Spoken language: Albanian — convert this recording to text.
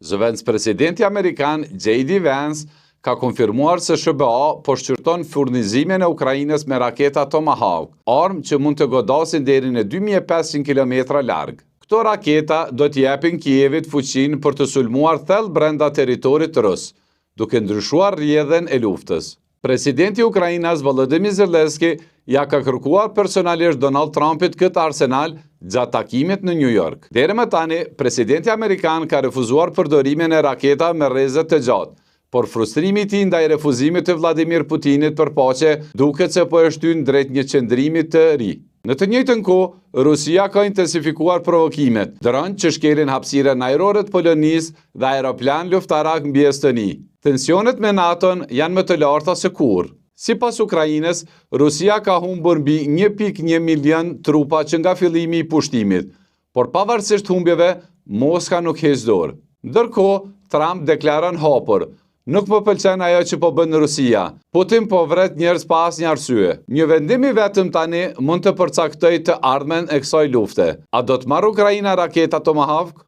Zëvendës presidenti Amerikan J.D. Vance ka konfirmuar se SBA po shqyrton furnizimin e Ukrainës me raketa Tomahawk, armë që mund të godasin deri në 2500 km larg. Këto raketa do t'japin Kievit fuqinë për të sulmuar thellë brenda territorit rus, duke ndryshuar rrjedhën e luftës. Presidenti i Ukrainës Volodymyr Zelensky ja ka kërkuar personalisht Donald Trumpit këtë arsenal gjatë takimit në New York. Deri më tani, presidenti amerikan ka refuzuar përdorimin e raketa me rrezet të gjatë, por frustrimi i tij ndaj refuzimit të Vladimir Putinit për paqe duket se po e shtyn drejt një qëndrimi të ri. Në të njëjtën kohë, Rusia ka intensifikuar provokimet, dron që shkelin hapësirën ajrore të Polonisë dhe aeroplan luftarak mbi Estoni. Tensionet me NATO-n janë më të larta se kurrë. Sipas Ukrainës, Rusia ka humbur mbi 1.1 milion trupa që nga fillimi i pushtimit, por pavarësisht humbjeve, Moska nuk heq dorë. Ndërkohë, Trump deklaron hapur: "Nuk më pëlqen ajo që po bën Rusia. Putin po vret njerëz pa asnjë arsye. Një vendim i vetëm tani mund të përcaktojë të ardhmen e kësaj lufte. A do të marrë Ukraina raketa Tomahawk?"